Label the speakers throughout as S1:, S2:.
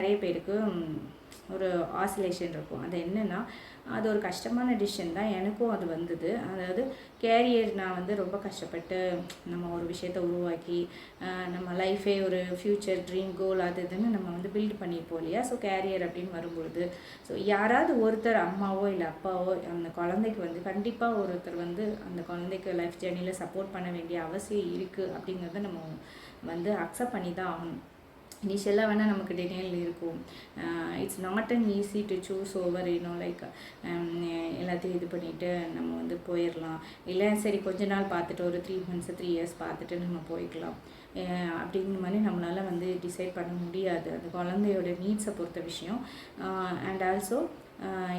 S1: நிறைய பேருக்கு ஒரு ஆசிலேஷன் இருக்கும். அது என்னென்னா, அது ஒரு கஷ்டமான டிசிஷன் தான். எனக்கும் அது வந்தது. அதாவது கேரியர் நான் வந்து ரொம்ப கஷ்டப்பட்டு நம்ம ஒரு விஷயத்த உருவாக்கி நம்ம லைஃபே ஒரு ஃப்யூச்சர் ட்ரீம் கோல் அது இதுன்னு நம்ம வந்து பில்ட் பண்ணியிருப்போம் இல்லையா? ஸோ கேரியர் அப்படின்னு வரும்பொழுது ஸோ யாராவது ஒருத்தர் அம்மாவோ இல்லை அப்பாவோ அந்த குழந்தைக்கு வந்து கண்டிப்பாக ஒருத்தர் வந்து அந்த குழந்தைக்கு லைஃப் ஜேர்னியில் சப்போர்ட் பண்ண வேண்டிய அவசியம் இருக்குது அப்படிங்கிறத நம்ம வந்து அக்செப்ட் பண்ணி தான் ஆகணும். இனிஷியலாக வேணால் நமக்கு டெனியல் இருக்கும். It's not an easy to choose over like எல்லாத்தையும் இது பண்ணிவிட்டு நம்ம வந்து போயிடலாம். இல்லை சரி கொஞ்ச நாள் பார்த்துட்டு ஒரு 3 months 3 years பார்த்துட்டு நம்ம போய்க்கலாம் அப்படிங்கிற மாதிரி நம்மளால் வந்து டிசைட் பண்ண முடியாது. அந்த குழந்தையோட நீட்ஸை பொறுத்த விஷயம். அண்ட் ஆல்சோ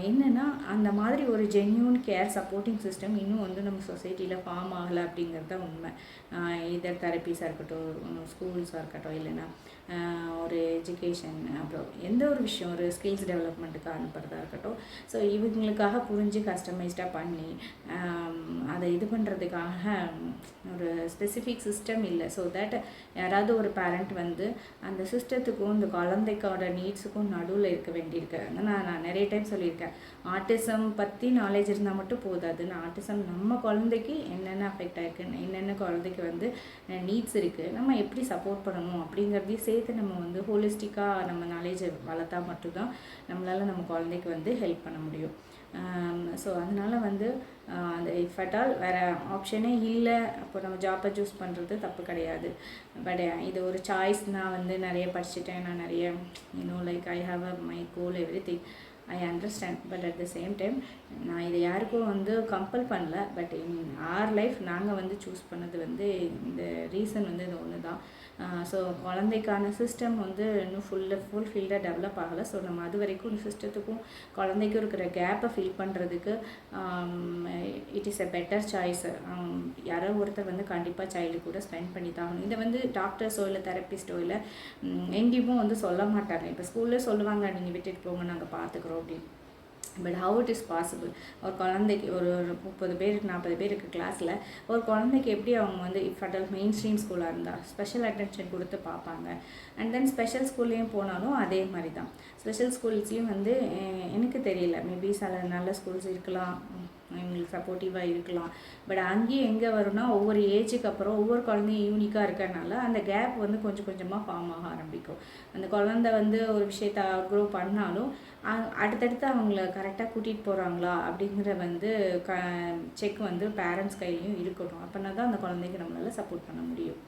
S1: என்னென்னா அந்த மாதிரி ஒரு ஜென்யூன் கேர் சப்போர்ட்டிங் சிஸ்டம் இன்னும் வந்து நம்ம சொசைட்டியில் ஃபார்ம் ஆகலை அப்படிங்கிறது தான் உண்மை. இதர் தெரப்பீஸாக இருக்கட்டும், ஸ்கூல்ஸாக இருக்கட்டும், இல்லைன்னா ஒரு எஜுகேஷன், அப்புறம் எந்த ஒரு விஷயம் ஒரு ஸ்கில்ஸ் டெவலப்மெண்ட்டுக்கு அனுப்புகிறதா இருக்கட்டும். ஸோ இவங்களுக்காக புரிஞ்சு கஸ்டமைஸ்டாக பண்ணி அதை இது பண்ணுறதுக்காக ஒரு ஸ்பெசிஃபிக் சிஸ்டம் இல்லை. ஸோ தட் யாராவது ஒரு பேரண்ட் வந்து அந்த சிஸ்டத்துக்கும் இந்த குழந்தைக்கோட நீட்ஸுக்கும் நடுவில் இருக்க வேண்டியிருக்கு. நான் நிறைய டைம் சொல்லியிருக்கேன், ஆட்டிசம் பற்றி நாலேஜ் இருந்தால் மட்டும் போதாது. ஆட்டிசம் நம்ம குழந்தைக்கு என்னென்ன அஃபெக்ட் ஆகிருக்கு, என்னென்ன குழந்தைக்கு வந்து நீட்ஸ் இருக்குது, நம்ம எப்படி சப்போர்ட் பண்ணணும் அப்படிங்கிறதையும் சேர்த்து நம்ம வந்து ஹோலிஸ்டிக்காக நம்ம நாலேஜை வளர்த்தா மட்டும்தான் நம்மளால் நம்ம குழந்தைக்கு வந்து ஹெல்ப் பண்ண முடியும். ஸோ அதனால் வந்து அந்த இஃப் அட் ஆல் வேறு ஆப்ஷனே இல்லை, அப்போ நம்ம ஜாப்பை சூஸ் பண்ணுறது தப்பு கிடையாது. பட் இது ஒரு சாய்ஸ். நான் வந்து நிறைய படிச்சுட்டேன், நான் நிறைய like I have a my goal everything, I understand. But at the same time நான் இதை யாருக்கும் வந்து கம்பல் பண்ணல. பட் இன் ஆர் லைஃப் நாங்கள் வந்து சூஸ் பண்ணது வந்து இந்த ரீசன் வந்து இது ஒன்று தான். ஸோ குழந்தைக்கான சிஸ்டம் வந்து இன்னும் ஃபுல்ஃபில்டாக டெவலப் ஆகலை. ஸோ நம்ம அது வரைக்கும் சிஸ்டத்துக்கும் குழந்தைக்கும் இருக்கிற கேப்பை ஃபில் பண்ணுறதுக்கு it is a better choice. யாரோ ஒருத்தர் வந்து கண்டிப்பாக சைல்டு கூட ஸ்பெண்ட் பண்ணி தான் ஆகணும். இதை வந்து டாக்டர்ஸோ இல்லை தெரப்பிஸ்ட்டோ இல்லை எங்கேயும் வந்து சொல்ல மாட்டாங்க. இப்போ ஸ்கூல்லே சொல்லுவாங்க, நீங்கள் விட்டுட்டு போங்க, நாங்கள் பார்த்துக்குறோம் அப்படின்னு. But how it is possible? ஒரு குழந்தைக்கு ஒரு 30 பேர் 40 பேர் இருக்க கிளாஸில் ஒரு குழந்தைக்கு எப்படி அவங்க வந்து if at all main stream ஸ்கூலாக இருந்தால் ஸ்பெஷல் அட்டென்ஷன் கொடுத்து பார்ப்பாங்க. அண்ட் தென் ஸ்பெஷல் ஸ்கூல்லேயும் போனாலும் அதே மாதிரி தான். ஸ்பெஷல் ஸ்கூல்ஸ்லேயும் வந்து எனக்கு தெரியல, மேபி சில நல்ல ஸ்கூல்ஸ் இருக்கலாம், எங்களுக்கு சப்போர்ட்டிவாக இருக்கலாம். பட் அங்கேயும் எங்கே வரும்னா ஒவ்வொரு ஏஜுக்கு அப்புறம் ஒவ்வொரு குழந்தையும் யூனிக்காக இருக்கிறனால அந்த கேப் வந்து கொஞ்சம் கொஞ்சமாக ஃபார்ம் ஆக ஆரம்பிக்கும். அந்த குழந்தை வந்து ஒரு விஷயத்தை க்ரோ பண்ணாலும் அடுத்தடுத்து அவங்கள கரெக்டாக கூட்டிகிட்டு போகிறாங்களா அப்படிங்கிற வந்து செக் வந்து பேரண்ட்ஸ் கையிலையும் இருக்கணும். அப்படின்னா தான் அந்த குழந்தைக்கு நம்மளால் சப்போர்ட் பண்ண முடியும்.